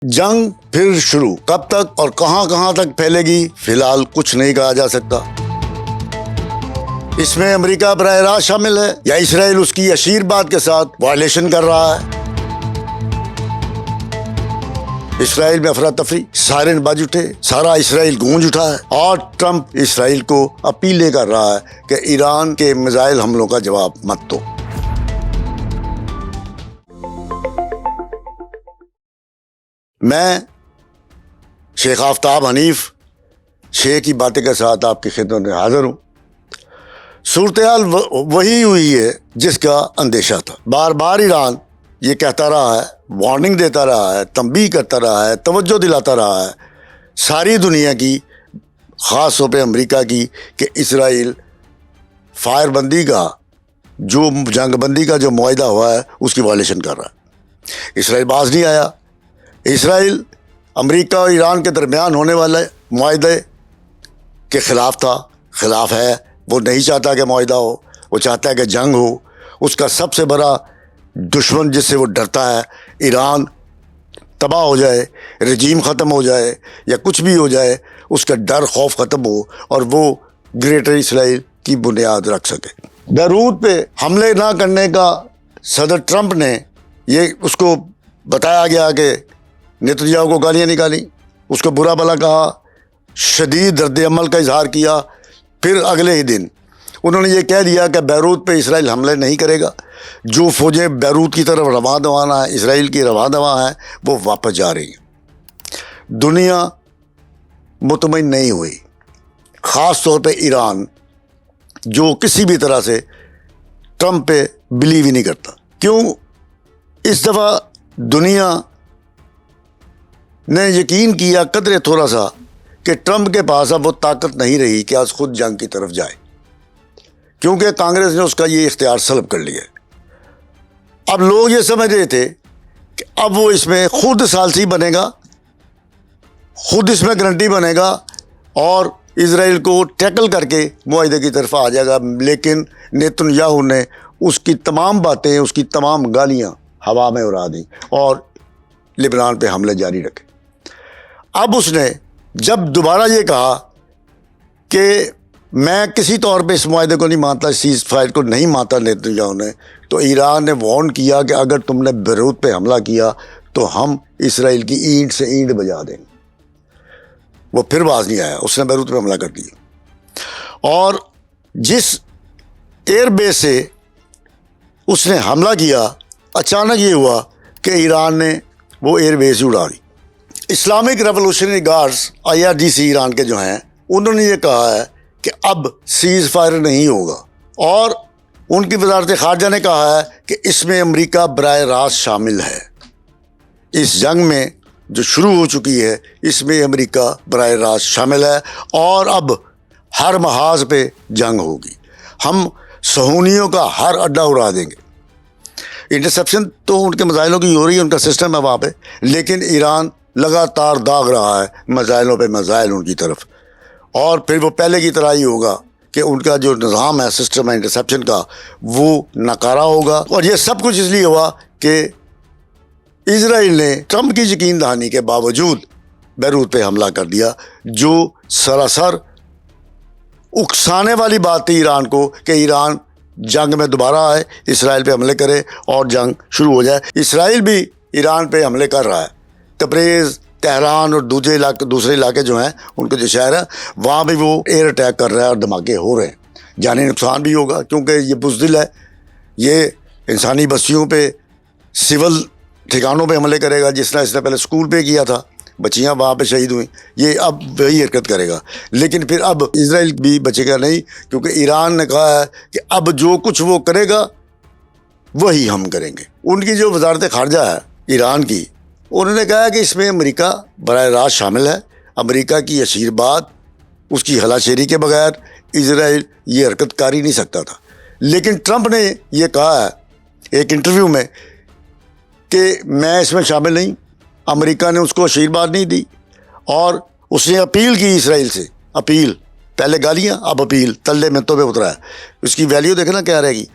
جنگ پھر شروع، کب تک اور کہاں تک پھیلے گی فی الحال کچھ نہیں کہا جا سکتا۔ اس میں امریکہ براہ راست شامل ہے یا اسرائیل اس کی اشیر بات کے ساتھ وائلیشن کر رہا ہے۔ اسرائیل میں افراتفری، سائرن بج اٹھے، سارا اسرائیل گونج اٹھا ہے اور ٹرمپ اسرائیل کو اپیلیں کر رہا ہے کہ ایران کے میزائل حملوں کا جواب مت دو۔ میں شیخ آفتاب حنیف شیخ کی باتیں کے ساتھ آپ کی خدمت میں حاضر ہوں۔ صورتحال وہی ہوئی ہے جس کا اندیشہ تھا۔ بار بار ایران یہ کہتا رہا ہے، وارننگ دیتا رہا ہے، تنبیہ کرتا رہا ہے، توجہ دلاتا رہا ہے ساری دنیا کی، خاص طور پہ امریکہ کی، کہ اسرائیل فائر بندی کا جو جنگ بندی کا جو معاہدہ ہوا ہے اس کی وائلیشن کر رہا ہے۔ اسرائیل باز نہیں آیا۔ اسرائیل امریکہ اور ایران کے درمیان ہونے والے معاہدے کے خلاف تھا، خلاف ہے۔ وہ نہیں چاہتا کہ معاہدہ ہو، وہ چاہتا ہے کہ جنگ ہو۔ اس کا سب سے بڑا دشمن جس سے وہ ڈرتا ہے، ایران تباہ ہو جائے، رجیم ختم ہو جائے یا کچھ بھی ہو جائے، اس کا ڈر خوف ختم ہو اور وہ گریٹر اسرائیل کی بنیاد رکھ سکے۔ بیروت پہ حملے نہ کرنے کا صدر ٹرمپ نے یہ اس کو بتایا گیا کہ نیتنیاہو کو گالیاں نکالی، اس کو برا بھلا کہا، شدید رد عمل کا اظہار کیا۔ پھر اگلے ہی دن انہوں نے یہ کہہ دیا کہ بیروت پہ اسرائیل حملے نہیں کرے گا۔ جو فوجیں بیروت کی طرف رواں دواں ہیں، اسرائیل کی رواں دواں ہیں، وہ واپس جا رہی ہیں۔ دنیا مطمئن نہیں ہوئی، خاص طور پہ ایران جو کسی بھی طرح سے ٹرمپ پہ بلیو ہی نہیں کرتا۔ کیوں؟ اس دفعہ دنیا نے یقین کیا قدرے تھوڑا سا کہ ٹرمپ کے پاس اب وہ طاقت نہیں رہی کہ آج خود جنگ کی طرف جائے، کیونکہ کانگریس نے اس کا یہ اختیار سلب کر لیا۔ اب لوگ یہ سمجھ رہے تھے کہ اب وہ اس میں خود ثالثی بنے گا، خود اس میں گارنٹی بنے گا اور اسرائیل کو ٹیکل کر کے معاہدے کی طرف آ جائے گا۔ لیکن نیتنیاہو نے اس کی تمام باتیں، اس کی تمام گالیاں ہوا میں اڑا دیں اور لبنان پہ حملے جاری رکھے۔ اب اس نے جب دوبارہ یہ کہا کہ میں کسی طور پہ اس معاہدے کو نہیں مانتا، سیز فائر کو نہیں مانتا نیتنیاہو نے، تو ایران نے وارن کیا کہ اگر تم نے بیروت پہ حملہ کیا تو ہم اسرائیل کی اینٹ سے اینٹ بجا دیں گے۔ وہ پھر باز نہیں آیا، اس نے بیروت پہ حملہ کر دیا اور جس ایئر بیس سے اس نے حملہ کیا، اچانک یہ ہوا کہ ایران نے وہ ایئر بیس اڑا دی۔ Islamic Revolutionary Guards IRGC Iran کے جو ہیں، انہوں نے یہ کہا ہے کہ اب سیز فائر نہیں ہوگا، اور ان کی وزارت خارجہ نے کہا ہے کہ اس میں امریکہ براہ راست شامل ہے۔ اس جنگ میں جو شروع ہو چکی ہے اس میں امریکہ براہ راست شامل ہے اور اب ہر محاذ پہ جنگ ہوگی۔ ہم صہیونیوں کا ہر اڈا اڑا دیں گے۔ انٹرسیپشن تو ان کے میزائلوں کی ہو رہی ہے، ان کا سسٹم ہے وہاں پہ، لیکن ایران لگاتار داغ رہا ہے میزائلوں پہ میزائل ان کی طرف، اور پھر وہ پہلے کی طرح ہی ہوگا کہ ان کا جو نظام ہے، سسٹم ہے انٹرسیپشن کا، وہ ناکارہ ہوگا۔ اور یہ سب کچھ اس لیے ہوا کہ اسرائیل نے ٹرمپ کی یقین دہانی کے باوجود بیروت پہ حملہ کر دیا، جو سراسر اکسانے والی بات تھی ایران کو کہ ایران جنگ میں دوبارہ آئے، اسرائیل پہ حملے کرے اور جنگ شروع ہو جائے۔ اسرائیل بھی ایران پہ حملے کر رہا ہے، تبریز، تہران اور دوسرے علاقے جو ہیں ان کے جو شہر ہیں وہاں بھی وہ ایئر اٹیک کر رہا ہے اور دھماکے ہو رہے ہیں۔ جانی نقصان بھی ہوگا کیونکہ یہ بزدل ہے، یہ انسانی بستیوں پہ، سول ٹھکانوں پہ حملے کرے گا، جس طرح اس نے پہلے اسکول پہ کیا تھا، بچیاں وہاں پہ شہید ہوئیں، یہ اب وہی حرکت کرے گا۔ لیکن پھر اب اسرائیل بھی بچے گا نہیں، کیونکہ ایران نے کہا ہے کہ اب جو کچھ وہ کرے گا وہی ہم کریں گے۔ ان کی جو وزارت خارجہ ہے ایران کی، انہوں نے کہا کہ اس میں امریکہ براہ راست شامل ہے۔ امریکہ کی اشیر بات، اس کی ہلا شیری کے بغیر اسرائیل یہ حرکت کر ہی نہیں سکتا تھا۔ لیکن ٹرمپ نے یہ کہا ہے ایک انٹرویو میں کہ میں اس میں شامل نہیں۔ امریکہ نے اس کو اشیر بات نہیں دی اور اس نے اپیل کی اسرائیل سے، اپیل، پہلے گالیاں اب اپیل، تلے منتوں پہ اترا ہے۔ اس کی ویلیو دیکھنا کیا رہے گی۔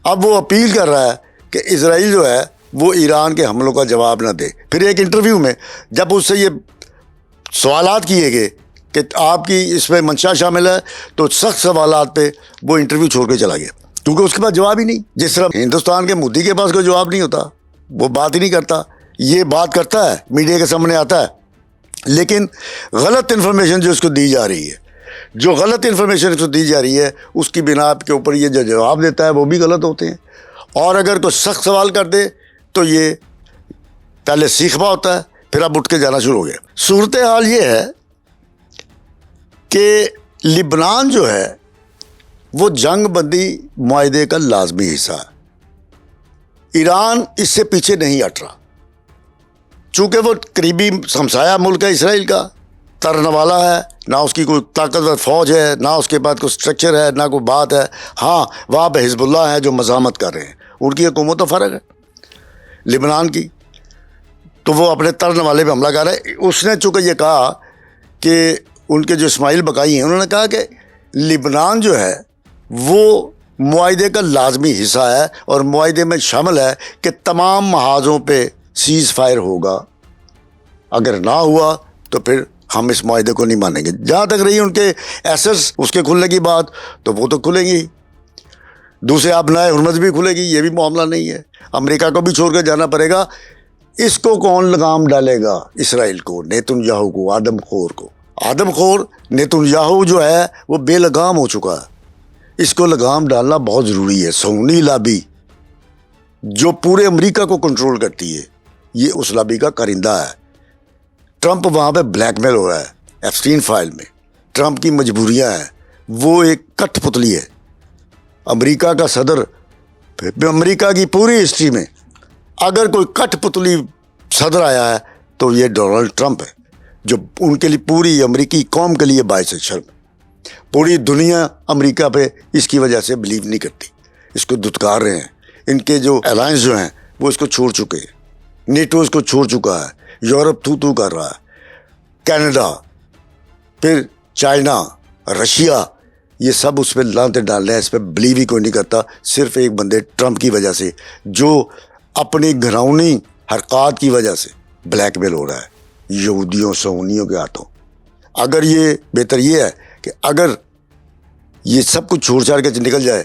اب وہ اپیل کر رہا ہے کہ اسرائیل جو ہے وہ ایران کے حملوں کا جواب نہ دے. پھر ایک انٹرویو میں جب اس سے یہ سوالات کیے گئے کہ آپ کی اس میں منشا شامل ہے, تو سخت سوالات پہ وہ انٹرویو چھوڑ کے چلا گیا, کیونکہ اس کے پاس جواب ہی نہیں. جس طرح ہندوستان کے مودی کے پاس کوئی جواب نہیں ہوتا, وہ بات ہی نہیں کرتا. یہ بات کرتا ہے, میڈیا کے سامنے آتا ہے, لیکن غلط انفارمیشن جو اس کو دی جا رہی ہے, جو غلط انفارمیشن اس کو دی جا رہی ہے, اس کی بنا کے اوپر یہ جو جواب دیتا ہے وہ بھی غلط ہوتے ہیں. اور اگر کوئی سخت سوال کر دے تو یہ پہلے سیکھوا ہوتا ہے, پھر اب اٹھ کے جانا شروع ہو گیا. صورتحال یہ ہے کہ لبنان جو ہے وہ جنگ بندی معاہدے کا لازمی حصہ ہے. ایران اس سے پیچھے نہیں ہٹ رہا, چونکہ وہ قریبی ہمسایہ ملک ہے اسرائیل کا, ترنے والا ہے, نہ اس کی کوئی طاقتور فوج ہے, نہ اس کے بعد کوئی اسٹرکچر ہے, نہ کوئی بات ہے. ہاں, وہاں پہ حزب اللہ ہے جو مزاحمت کر رہے ہیں, ان کی حکومت تو فرق ہے لبنان کی, تو وہ اپنے ترنے والے پہ حملہ کر رہے ہیں. اس نے چونکہ یہ کہا کہ ان کے جو اسماعیل بقائی ہیں, انہوں نے کہا کہ لبنان جو ہے وہ معاہدے کا لازمی حصہ ہے, اور معاہدے میں شامل ہے کہ تمام محاذوں پہ سیز فائر ہوگا. اگر نہ ہوا تو پھر ہم اس معاہدے کو نہیں مانیں گے. جہاں تک رہی ان کے ایسٹس اس کے کھلنے کی بات, تو وہ تو کھلیں گی. دوسرے آپ نئے حرمت بھی کھلے گی, یہ بھی معاملہ نہیں ہے. امریکہ کو بھی چھوڑ کے جانا پڑے گا. اس کو کون لگام ڈالے گا؟ اسرائیل کو, نیتن یاہو کو, آدم خور کو. آدم خور نیتن یاہو جو ہے وہ بے لگام ہو چکا ہے. اس کو لگام ڈالنا بہت ضروری ہے. صہیونی لابی جو پورے امریکہ کو کنٹرول کرتی ہے, یہ اس لابی کا کرندہ ہے. ٹرمپ وہاں پہ بلیک میل ہو رہا ہے ایپسٹین فائل میں. ٹرمپ کی مجبوریاں ہیں, وہ ایک کٹ پتلی ہے. امریکہ کا صدر, امریکہ کی پوری ہسٹری میں اگر کوئی کٹ پتلی صدر آیا ہے تو یہ ڈونلڈ ٹرمپ ہے, جو ان کے لیے پوری امریکی قوم کے لیے باعث شرم. پوری دنیا امریکہ پہ اس کی وجہ سے بلیو نہیں کرتی, اس کو دھتکار رہے ہیں. ان کے جو الائنس جو ہیں وہ اس کو چھوڑ چکے ہیں. نیٹو اس کو چھوڑ چکا ہے, یورپ تھو کر رہا ہے, کینیڈا, پھر چائنا, رشیا, یہ سب اس پہ لانتے ڈال رہے ہیں. اس پہ بلیو ہی کوئی نہیں کرتا, صرف ایک بندے ٹرمپ کی وجہ سے, جو اپنی گھرونی حرکات کی وجہ سے بلیک میل ہو رہا ہے یہودیوں صہیونیوں کے ہاتھوں. اگر یہ بہتر یہ ہے کہ اگر یہ سب کچھ چھوڑ چھاڑ کے نکل جائے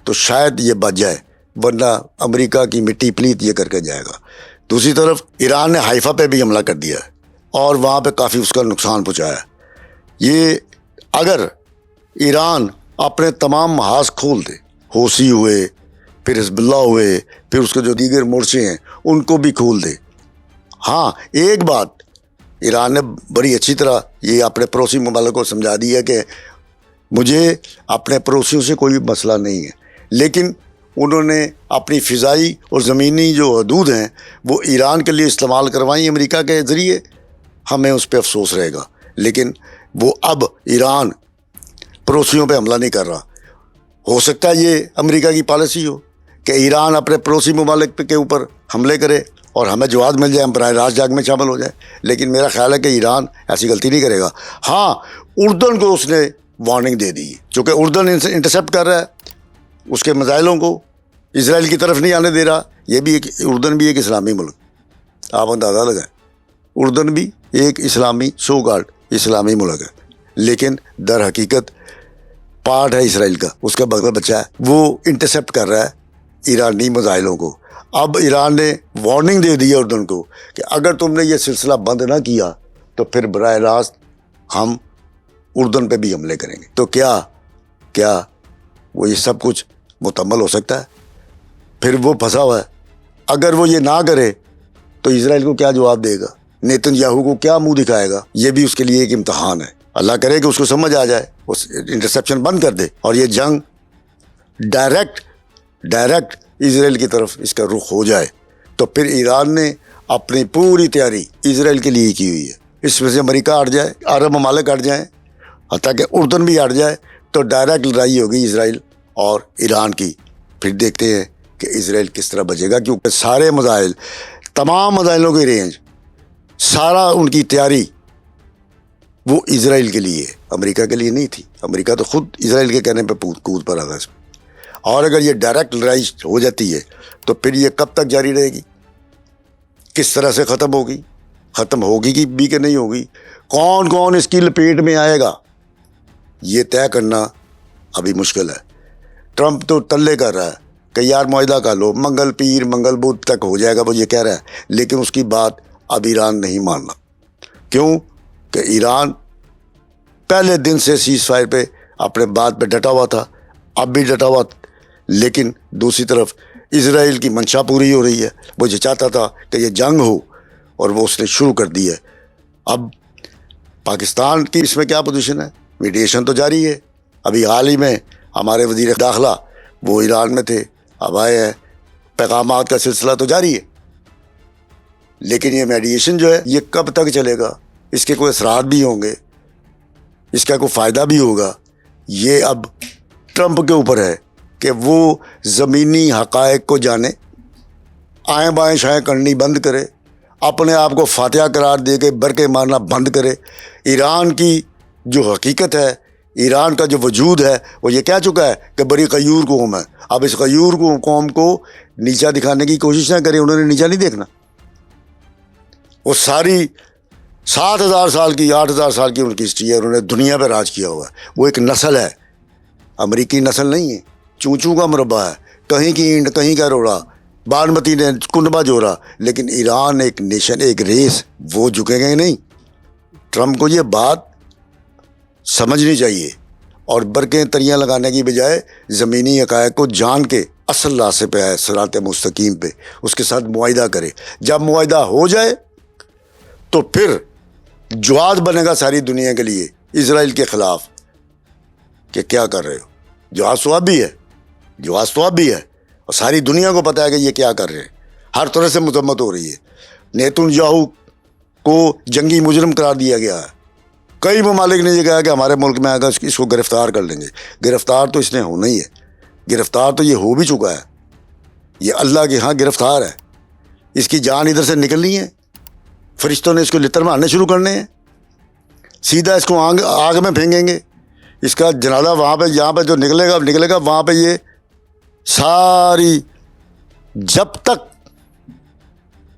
تو شاید یہ بچ جائے, ورنہ امریکہ کی مٹی پلیت یہ کر کے جائے گا. دوسری طرف ایران نے حائفہ پہ بھی حملہ کر دیا ہے اور وہاں پہ کافی اس کا نقصان پہنچایا ہے. یہ اگر ایران اپنے تمام محاذ کھول دے, حوثی ہوئے, پھر حزب اللہ ہوئے, پھر اس کے جو دیگر مورچے ہیں ان کو بھی کھول دے. ہاں, ایک بات ایران نے بڑی اچھی طرح یہ اپنے پڑوسی ممالک کو سمجھا دی ہے کہ مجھے اپنے پڑوسیوں سے کوئی مسئلہ نہیں ہے, لیکن انہوں نے اپنی فضائی اور زمینی جو حدود ہیں وہ ایران کے لیے استعمال کروائیں امریکہ کے ذریعے. ہمیں اس پہ افسوس رہے گا, لیکن وہ اب ایران پڑوسیوں پہ حملہ نہیں کر رہا. ہو سکتا ہے یہ امریکہ کی پالیسی ہو کہ ایران اپنے پڑوسی ممالک کے اوپر حملے کرے اور ہمیں جواب مل جائے, ہم براہ راست جنگ میں شامل ہو جائیں. لیکن میرا خیال ہے کہ ایران ایسی غلطی نہیں کرے گا. ہاں, اردن کو اس نے وارننگ دے دی, چونکہ اردن انٹرسپٹ کر رہا ہے اس کے میزائلوں کو, اسرائیل کی طرف نہیں آنے دے رہا. یہ بھی ایک, اردن بھی ایک اسلامی ملک, آپ اندازہ لگائیں, اردن بھی ایک اسلامی سو کالڈ اسلامی ملک ہے, لیکن در حقیقت پارٹ ہے اسرائیل کا, اس کا بچہ ہے. وہ انٹرسپٹ کر رہا ہے ایرانی میزائلوں کو. اب ایران نے وارننگ دے دی ہے اردن کو کہ اگر تم نے یہ سلسلہ بند نہ کیا تو پھر براہ راست ہم اردن پہ بھی حملے کریں گے. تو کیا وہ یہ سب کچھ مکمل ہو سکتا ہے؟ پھر وہ پھنسا ہوا ہے. اگر وہ یہ نہ کرے تو اسرائیل کو کیا جواب دے گا, نیتن یاہو کو کیا منہ دکھائے گا؟ یہ بھی اس کے لیے ایک امتحان ہے. اللہ کرے کہ اس کو سمجھ آ جائے, اس انٹرسیپشن بند کر دے اور یہ جنگ ڈائریکٹ اسرائیل کی طرف اس کا رخ ہو جائے. تو پھر ایران نے اپنی پوری تیاری اسرائیل کے لیے کی ہوئی ہے. اس میں سے امریکہ ہٹ جائے, عرب ممالک ہٹ جائیں, حتیٰ کہ اردن بھی ہٹ جائے, تو ڈائریکٹ لڑائی ہوگی اسرائیل اور ایران کی. پھر دیکھتے ہیں کہ اسرائیل کس طرح بچے گا, کیونکہ سارے میزائل, تمام میزائلوں کی رینج, سارا ان کی تیاری وہ اسرائیل کے لیے, امریکہ کے لیے نہیں تھی. امریکہ تو خود اسرائیل کے کہنے پہ کود پڑا تھا اس میں. اور اگر یہ ڈائریکٹ لڑائی ہو جاتی ہے تو پھر یہ کب تک جاری رہے گی؟ کس طرح سے ختم ہوگی بھی کہ نہیں ہوگی, کون کون اس کی لپیٹ میں آئے گا, یہ طے کرنا ابھی مشکل ہے. ٹرمپ تو تلے کر رہا ہے کہ یار معاہدہ کر لو, منگل بدھ تک ہو جائے گا, وہ یہ کہہ رہا ہے, لیکن اس کی بات اب ایران نہیں ماننا. کیوں کہ ایران پہلے دن سے سیز فائر پہ اپنے بات پہ ڈٹا ہوا تھا, اب بھی ڈٹا ہوا, لیکن دوسری طرف اسرائیل کی منشا پوری ہو رہی ہے. وہ یہ چاہتا تھا کہ یہ جنگ ہو اور وہ اس نے شروع کر دی ہے. اب پاکستان کی اس میں کیا پوزیشن ہے؟ میڈیشن تو جاری ہے. ابھی حال ہی میں ہمارے وزیر داخلہ وہ ایران میں تھے, اب آئے ہیں, پیغامات کا سلسلہ تو جاری ہے. لیکن یہ میڈیشن جو ہے یہ کب تک چلے گا, اس کے کوئی اثرات بھی ہوں گے, اس کا کوئی فائدہ بھی ہوگا, یہ اب ٹرمپ کے اوپر ہے کہ وہ زمینی حقائق کو جانے, آئیں بائیں شائیں کرنی بند کرے, اپنے آپ کو فاتحہ قرار دے کے برقے مارنا بند کرے. ایران کی جو حقیقت ہے, ایران کا جو وجود ہے, وہ یہ کہہ چکا ہے کہ بڑی غیور قوم ہے. اب اس غیور قوم کو نیچا دکھانے کی کوشش نہ کرے, انہوں نے نیچا نہیں دیکھنا. وہ ساری 7,000 سال کی 8,000 سال کی ان کی ہسٹری ہے, انہوں نے دنیا پہ راج کیا ہوا ہے. وہ ایک نسل ہے, امریکی نسل نہیں ہے, چونچوں کا مربع ہے, کہیں کی اینٹ کہیں کا روڑا, بارمتی نے کنبا جوڑا. لیکن ایران ایک نیشن, ایک ریس, وہ جھکیں گے نہیں. ٹرمپ کو یہ بات سمجھنی چاہیے اور برقیں تریاں لگانے کی بجائے زمینی حقائق کو جان کے اصل راستے پہ آئے, صراط مستقیم پہ, اس کے ساتھ معاہدہ کرے. جب معاہدہ ہو جائے تو پھر جواز بنے گا ساری دنیا کے لیے اسرائیل کے خلاف کہ کیا کر رہے ہو. جواز تو اب بھی ہے, اور ساری دنیا کو پتہ ہے کہ یہ کیا کر رہے ہیں. ہر طرح سے مذمت ہو رہی ہے. نیتن یاہو کو جنگی مجرم قرار دیا گیا ہے. کئی ممالک نے یہ کہا کہ ہمارے ملک میں آئے گا اس کو گرفتار کر لیں گے. گرفتار تو اس نے ہونا ہی ہے, گرفتار تو یہ ہو بھی چکا ہے. یہ اللہ کے ہاں گرفتار ہے. اس کی جان ادھر سے نکلنی ہے, فرشتوں نے اس کو لتر مارنے شروع کرنے ہیں, سیدھا اس کو آگ میں پھینکیں گے. اس کا جنازہ وہاں پہ جہاں پہ جو نکلے گا وہاں پہ یہ ساری, جب تک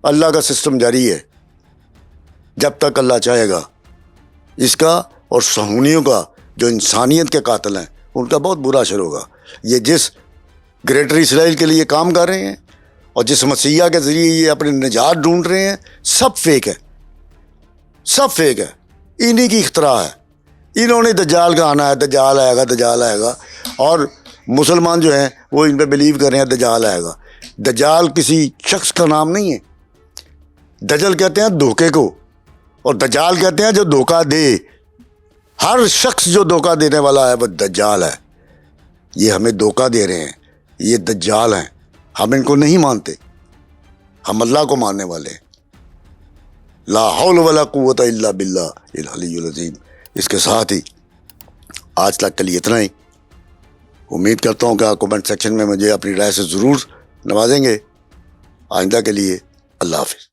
اللہ کا سسٹم جاری ہے, جب تک اللہ چاہے گا, اس کا اور صہیونیوں کا جو انسانیت کے قاتل ہیں ان کا بہت برا اثر ہوگا. یہ جس گریٹر اسرائیل کے لیے کام کر رہے ہیں اور جس مسیحا کے ذریعے یہ اپنی نجات ڈھونڈ رہے ہیں, سب فیک ہے, سب فیک ہے. انہی کی اختراع ہے. انہوں نے دجال کا آنا ہے, دجال آئے گا, اور مسلمان جو ہیں وہ ان پہ بلیو کر رہے ہیں دجال آئے گا. دجال کسی شخص کا نام نہیں ہے. دجل کہتے ہیں دھوکے کو, اور دجال کہتے ہیں جو دھوکہ دے. ہر شخص جو دھوکہ دینے والا ہے وہ دجال ہے. یہ ہمیں دھوکہ دے رہے ہیں, یہ دجال ہیں. ہم ان کو نہیں مانتے, ہم اللہ کو ماننے والے ہیں. لا حول ولا قوت الا باللہ العلی العظیم. اس کے ساتھ ہی آج تک کے لیے اتنا ہی. امید کرتا ہوں کہ آپ کمنٹ سیکشن میں مجھے اپنی رائے سے ضرور نوازیں گے. آئندہ کے لیے اللہ حافظ.